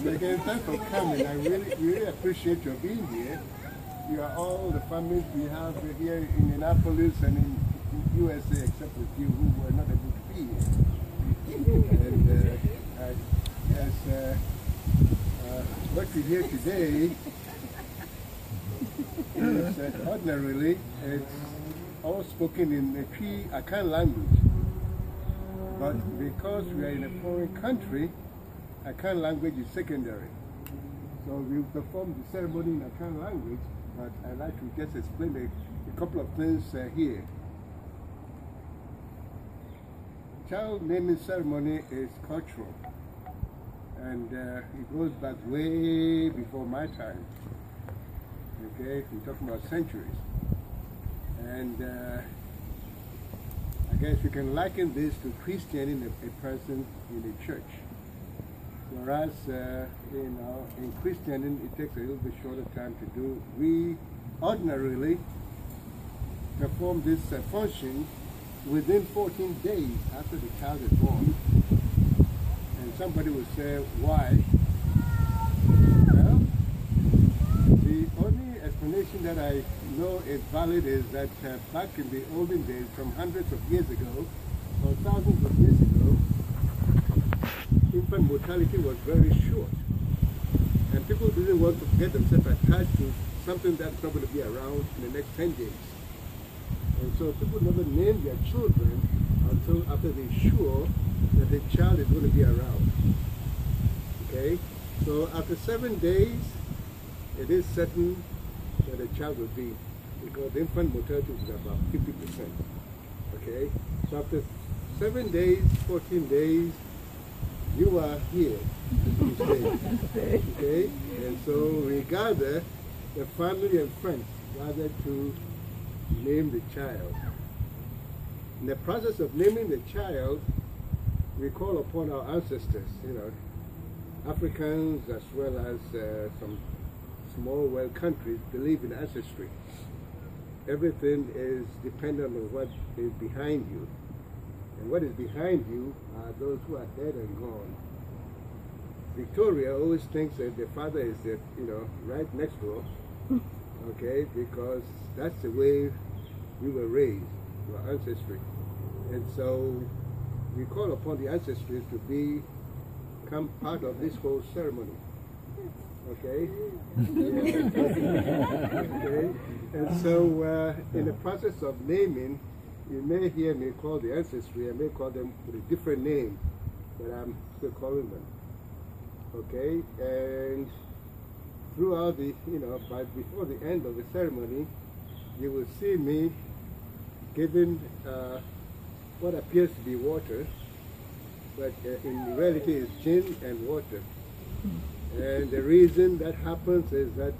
So again, thanks for coming. I really appreciate your being here. You are all the families we have here in Indianapolis and in USA, except with you who were not able to be here. And what we hear today is ordinarily it's all spoken in the Akan language. But because we are in a foreign country, Akan language is secondary. So we perform the ceremony in Akan language, but I'd like to just explain a couple of things here. Child naming ceremony is cultural, and it goes back way before my time. Okay, we're talking about centuries. And I guess you can liken this to christening a person in a church. Whereas, in christening, it takes a little bit shorter time to do. We ordinarily perform this function within 14 days after the child is born. And somebody will say, why? Well, the only explanation that I know is valid is that back in the olden days, from hundreds of years ago, or thousands of years ago, infant mortality was very short. And people didn't want to get themselves attached to something that's not going to be around in the next 10 days. And so people never named their children until after they're sure that the child is going to be around. Okay? So after 7 days, it is certain that the child will be, because the infant mortality is about 50%. Okay? So after 7 days, 14 days, you are here to stay. Okay? And so we gather, the family and friends gather to name the child. In the process of naming the child, we call upon our ancestors, Africans as well as some small world countries believe in ancestry. Everything is dependent on what is behind you. And what is behind you are those who are dead and gone. Victoria always thinks that the father is, right next door, okay, because that's the way we were raised, our ancestry. And so we call upon the ancestors to become part of this whole ceremony. Okay? Okay? And so in the process of naming, you may hear me call the ancestry, I may call them with a different name, but I'm still calling them. Okay? And throughout the, before the end of the ceremony, you will see me giving what appears to be water, but in reality it's gin and water. And the reason that happens is that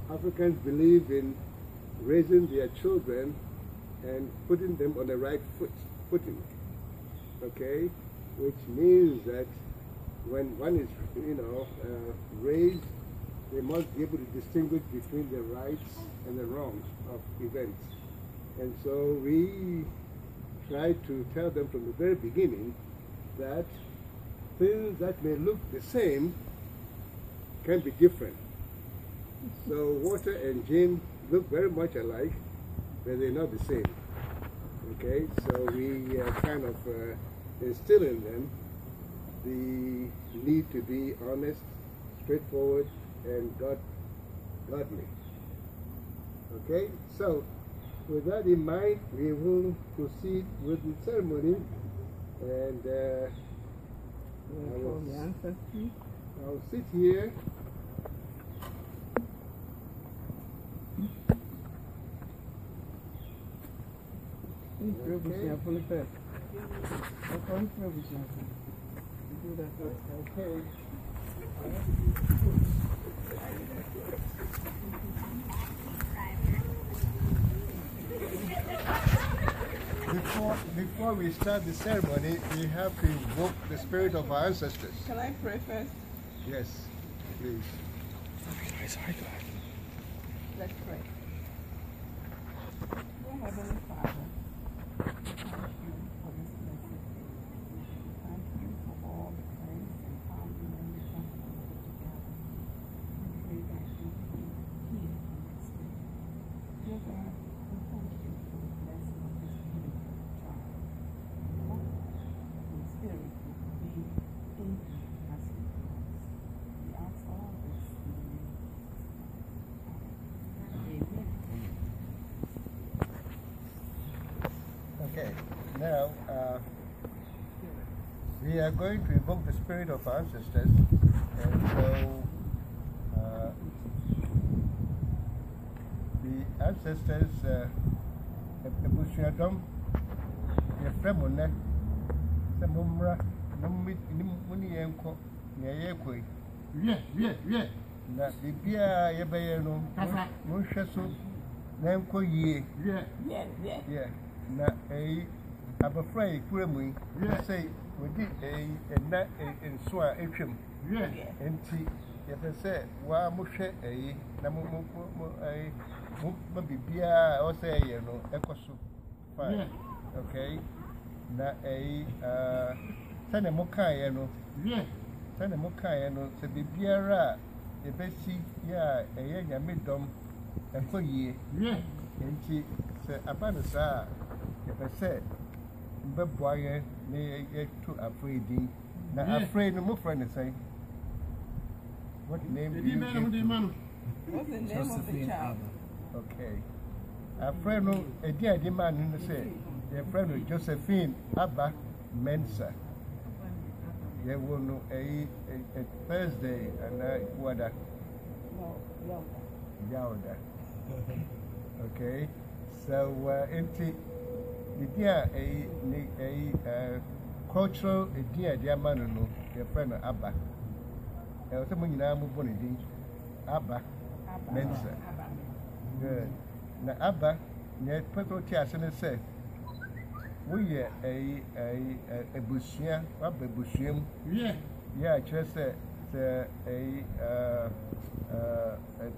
Africans believe in raising their children and putting them on the right footing, okay? Which means that when one is, raised, they must be able to distinguish between the rights and the wrongs of events. And so we try to tell them from the very beginning that things that may look the same can be different. So water and gin look very much alike, but they're not the same. Okay, so we kind of instill in them the need to be honest, straightforward, and godly. Okay, so with that in mind, we will proceed with the ceremony, and I'll sit here. Okay. Before we start the ceremony, we have to invoke the spirit of our ancestors. Can I pray first? Yes, please. Let's pray. Dear Heavenly Father, thank you for this message. Thank you for all the grace and kindness and Now, we are going to invoke the spirit of our ancestors, and so the ancestors, Ebusiadom, the Fremone, the Mumra, Munienko, Yayakwe. Yeah. Na bibia yebeye no mo hwe so na enko yie yeah na abafra ikura mu say wodi na enso a etwem enti yebese wa mo hwe na mo bibia o say ye no ekoso fine okay na sane mo kan ye no sane mo kan ye no se bibiara ebesi ya nyamedom enko yie enti se abanisa ebese mbeboaye ne ye to afraid na afraid no mo friend say what name do you give? What's the name Josephine Aba. Okay, afraid no edi man no say your friend no Josephine Aba Mensah. Yeah, well, no, a Thursday and what that? Yauda. Okay, so empty the dear a cultural idea, dear man, no, your friend Abba. I was someone you know, I'm Abba Mensah. Good. Now, Abba, near Petro Tias and say. We are a bushia, a bushim. Yeah, just a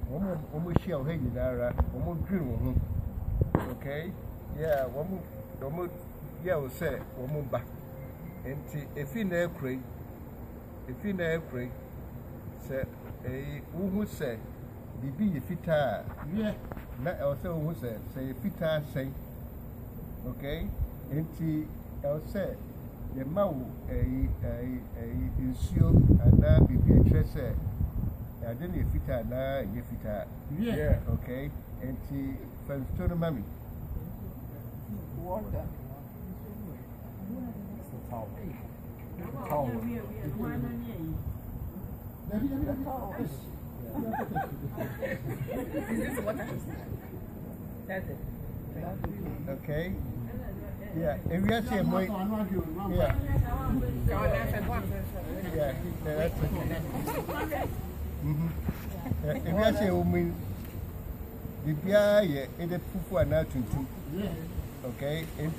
woman shell hanging there, woman dream. Okay, yeah, woman, yeah, will say, woman back. And if in air crate, say a woman say, be fita, yeah, not also who say fita say, okay. Enti else the mau insure and now be a I didn't fit na ye fit yeah okay enti from to mommy water? Is this water? That's it. Okay. Yeah, if you say more, yeah, that's okay. If you say woman, the beer, it's a fufu and not to okay, and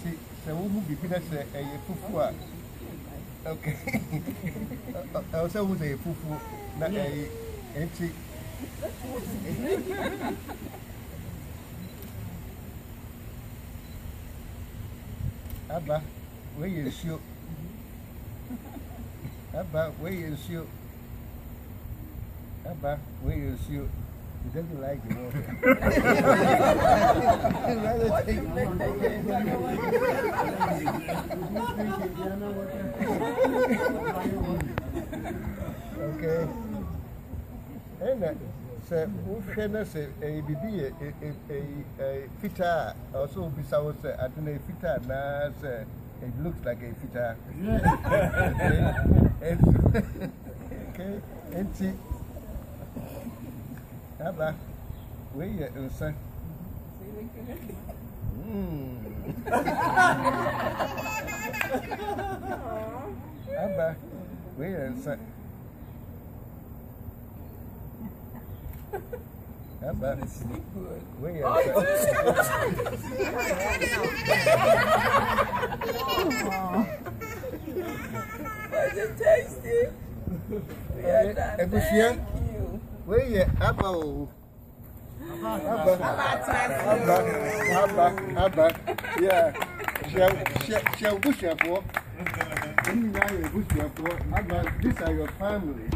the woman be finished a fufu. Okay, also was a fufu, not a empty. Abba, where you shoot? Abba, where you shoot? Abba, where you shoot? He doesn't like the water. He'd rather take okay. And so, who can say a baby a fitter also be so say I don't know a fitter now it looks like a fitter. Okay, and see Abba, where you son? Abba, where you son? Abba, where you Was it tasty? Thank you. Where you Abba? Abba, yeah. Shall bush up for. These are your family.